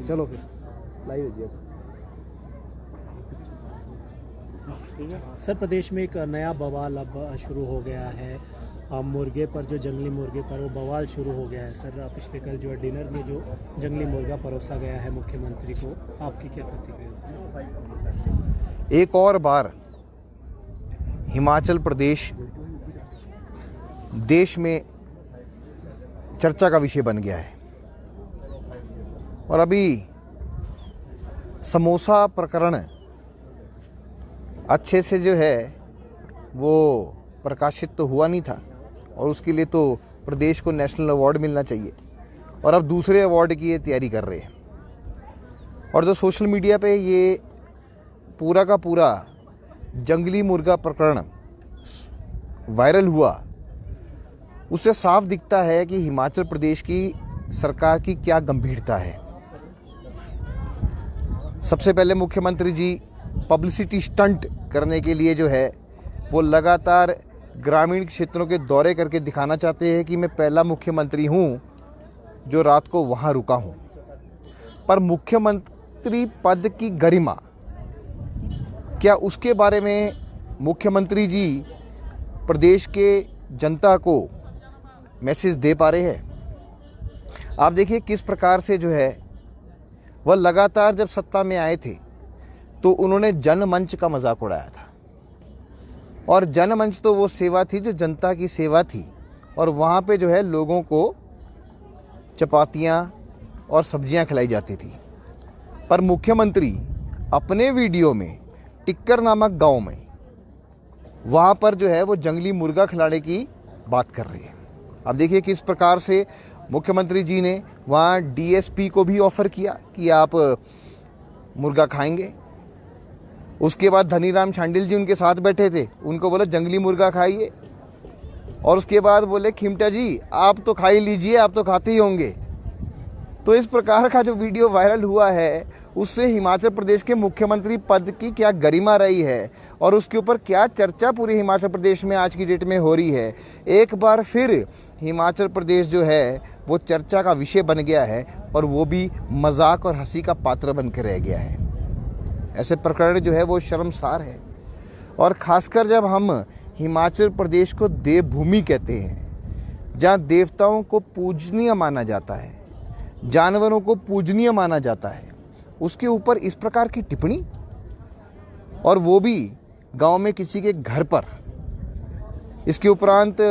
चलो फिर लाइव जी अब। सर, प्रदेश में एक नया बवाल अब शुरू हो गया है। मुर्गे पर, जो जंगली मुर्गे पर वो बवाल शुरू हो गया है। सर, पिछले कल जो डिनर में जो जंगली मुर्गा परोसा गया है मुख्यमंत्री को, आपकी क्या प्रतिक्रिया है? एक और बार हिमाचल प्रदेश देश में चर्चा का विषय बन गया है। और अभी समोसा प्रकरण अच्छे से जो है वो प्रकाशित तो हुआ नहीं था, और उसके लिए तो प्रदेश को नेशनल अवार्ड मिलना चाहिए, और अब दूसरे अवार्ड की ये तैयारी कर रहे हैं। और जो सोशल मीडिया पे ये पूरा का पूरा जंगली मुर्गा प्रकरण वायरल हुआ, उससे साफ दिखता है कि हिमाचल प्रदेश की सरकार की क्या गंभीरता है। सबसे पहले मुख्यमंत्री जी पब्लिसिटी स्टंट करने के लिए जो है वो लगातार ग्रामीण क्षेत्रों के दौरे करके दिखाना चाहते हैं कि मैं पहला मुख्यमंत्री हूं जो रात को वहां रुका हूं। पर मुख्यमंत्री पद की गरिमा, क्या उसके बारे में मुख्यमंत्री जी प्रदेश के जनता को मैसेज दे पा रहे हैं? आप देखिए किस प्रकार से जो है वह लगातार जब सत्ता में आए थे तो उन्होंने जनमंच का मजाक उड़ाया था। और जनमंच तो वो सेवा थी जो जनता की सेवा थी, और वहाँ पे जो है लोगों को चपातियाँ और सब्जियाँ खिलाई जाती थी। पर मुख्यमंत्री अपने वीडियो में टिक्कर नामक गांव में वहाँ पर जो है वो जंगली मुर्गा खिलाने की बात कर रही है। अब देखिए किस प्रकार से मुख्यमंत्री जी ने वहाँ डीएसपी को भी ऑफ़र किया कि आप मुर्गा खाएंगे। उसके बाद धनीराम शांडिल जी उनके साथ बैठे थे, उनको बोले जंगली मुर्गा खाइए, और उसके बाद बोले खिमटा जी आप तो खा ही लीजिए, आप तो खाते ही होंगे। तो इस प्रकार का जो वीडियो वायरल हुआ है उससे हिमाचल प्रदेश के मुख्यमंत्री पद की क्या गरिमा रही है और उसके ऊपर क्या चर्चा पूरे हिमाचल प्रदेश में आज की डेट में हो रही है। एक बार फिर हिमाचल प्रदेश जो है वो चर्चा का विषय बन गया है, और वो भी मजाक और हंसी का पात्र बन के रह गया है। ऐसे प्रकरण जो है वो शर्मसार है। और ख़ासकर जब हम हिमाचल प्रदेश को देवभूमि कहते हैं, जहाँ देवताओं को पूजनीय माना जाता है, जानवरों को पूजनीय माना जाता है, उसके ऊपर इस प्रकार की टिप्पणी, और वो भी गांव में किसी के घर पर। इसके उपरांत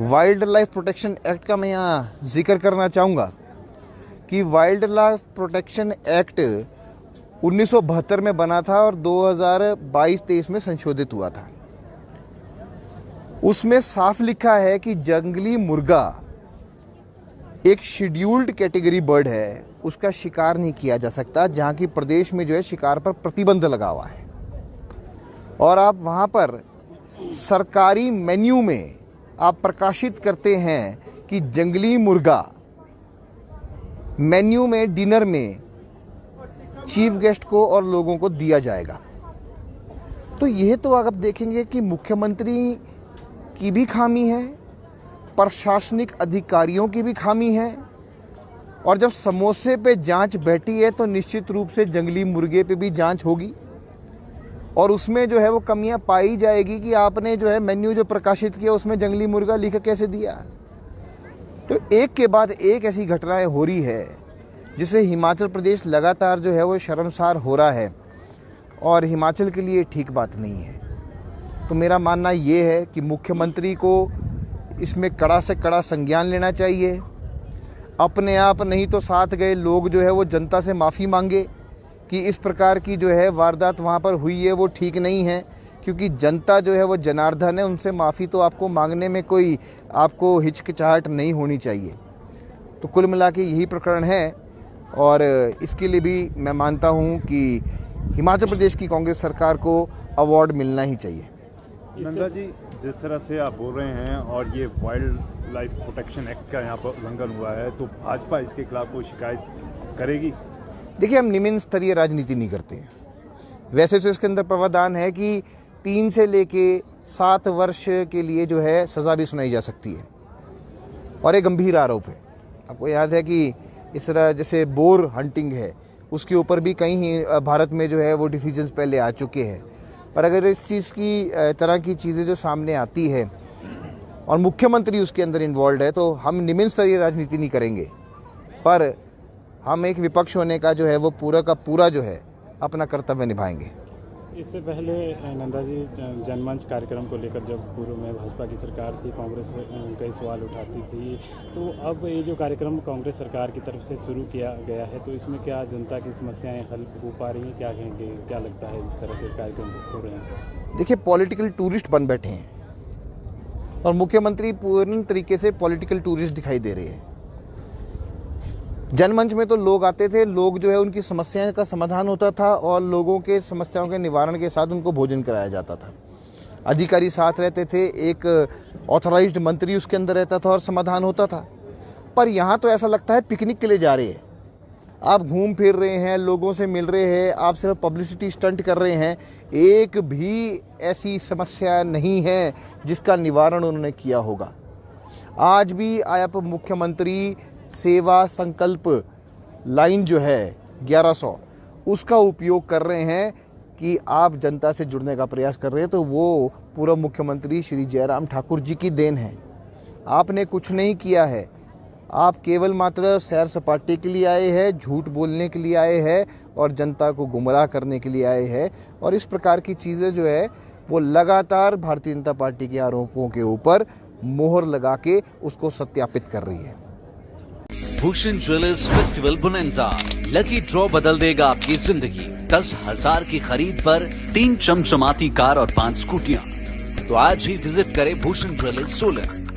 वाइल्ड लाइफ प्रोटेक्शन एक्ट का मैं यहाँ जिक्र करना चाहूँगा कि वाइल्ड लाइफ प्रोटेक्शन एक्ट 1972 में बना था और 2022-23 में संशोधित हुआ था। उसमें साफ लिखा है कि जंगली मुर्गा एक शेड्यूल्ड कैटेगरी बर्ड है, उसका शिकार नहीं किया जा सकता, जहाँ की प्रदेश में जो है शिकार पर प्रतिबंध लगा हुआ है। और आप वहाँ पर सरकारी मेन्यू में आप प्रकाशित करते हैं कि जंगली मुर्गा मेन्यू में डिनर में चीफ गेस्ट को और लोगों को दिया जाएगा। तो यह तो आप देखेंगे कि मुख्यमंत्री की भी खामी है, प्रशासनिक अधिकारियों की भी खामी है, और जब समोसे पे जांच बैठी है तो निश्चित रूप से जंगली मुर्गे पे भी जांच होगी, और उसमें जो है वो कमियां पाई जाएगी कि आपने जो है मेन्यू जो प्रकाशित किया उसमें जंगली मुर्गा लिख कैसे दिया। तो एक के बाद एक ऐसी घटनाएं हो रही है जिससे हिमाचल प्रदेश लगातार जो है वो शर्मसार हो रहा है, और हिमाचल के लिए ठीक बात नहीं है। तो मेरा मानना ये है कि मुख्यमंत्री को इसमें कड़ा से कड़ा संज्ञान लेना चाहिए। अपने आप नहीं तो साथ गए लोग जो है वो जनता से माफ़ी मांगे कि इस प्रकार की जो है वारदात वहाँ पर हुई है वो ठीक नहीं है, क्योंकि जनता जो है वो जनार्दन है, उनसे माफ़ी तो आपको मांगने में कोई आपको हिचकिचाहट नहीं होनी चाहिए। तो कुल मिला के यही प्रकरण है, और इसके लिए भी मैं मानता हूँ कि हिमाचल प्रदेश की कांग्रेस सरकार को अवार्ड मिलना ही चाहिए। नंदा जी, जिस तरह से आप बोल रहे हैं और ये वाइल्ड लाइफ प्रोटेक्शन एक्ट का यहाँ पर उल्लंघन हुआ है, तो भाजपा इसके खिलाफ कोई शिकायत करेगी? देखिए, हम निम्न स्तरीय राजनीति नहीं करते हैं। वैसे तो इसके अंदर प्रावधान है कि 3 से लेके 7 वर्ष के लिए जो है सज़ा भी सुनाई जा सकती है, और एक गंभीर आरोप है। आपको याद है कि इस तरह जैसे बोर हंटिंग है, उसके ऊपर भी कहीं भारत में जो है वो डिसीजंस पहले आ चुके हैं। पर अगर इस चीज़ की तरह की चीज़ें जो सामने आती है और मुख्यमंत्री उसके अंदर इन्वॉल्व है, तो हम निम्न स्तरीय राजनीति नहीं करेंगे, पर हम एक विपक्ष होने का जो है वो पूरा का पूरा जो है अपना कर्तव्य निभाएंगे। इससे पहले नंदा जी जनमंच कार्यक्रम को लेकर जब पूर्व में भाजपा की सरकार थी, कांग्रेस कई सवाल उठाती थी, तो अब ये जो कार्यक्रम कांग्रेस सरकार की तरफ से शुरू किया गया है, तो इसमें क्या जनता की समस्याएं हल हो पा रही हैं? क्या कहेंगे, क्या लगता है इस तरह से कार्यक्रम हो रहे हैं? देखिए, पॉलिटिकल टूरिस्ट बन बैठे हैं और मुख्यमंत्री पूर्ण तरीके से पॉलिटिकल टूरिस्ट दिखाई दे रहे हैं। जनमंच में तो लोग आते थे, लोग जो है उनकी समस्याओं का समाधान होता था और लोगों के समस्याओं के निवारण के साथ उनको भोजन कराया जाता था। अधिकारी साथ रहते थे, एक ऑथराइज्ड मंत्री उसके अंदर रहता था और समाधान होता था। पर यहाँ तो ऐसा लगता है पिकनिक के लिए जा रहे हैं, आप घूम फिर रहे हैं, लोगों से मिल रहे हैं, आप सिर्फ पब्लिसिटी स्टंट कर रहे हैं। एक भी ऐसी समस्या नहीं है जिसका निवारण उन्होंने किया होगा। आज भी आप मुख्यमंत्री सेवा संकल्प लाइन जो है 1100, उसका उपयोग कर रहे हैं कि आप जनता से जुड़ने का प्रयास कर रहे हैं, तो वो पूर्व मुख्यमंत्री श्री जयराम ठाकुर जी की देन है। आपने कुछ नहीं किया है, आप केवल मात्र सैर सपाटे के लिए आए हैं, झूठ बोलने के लिए आए हैं और जनता को गुमराह करने के लिए आए हैं। और इस प्रकार की चीज़ें जो है वो लगातार भारतीय जनता पार्टी के आरोपों के ऊपर मोहर लगा के उसको सत्यापित कर रही है। Bhushan jewellers festival bonanza, lucky draw बदल देगा आपकी जिंदगी। 10,000 की खरीद पर 3 चमचमाती कार और 5 स्कूटियां। तो आज ही विजिट करें भूषण ज्वेलर्स सोलन।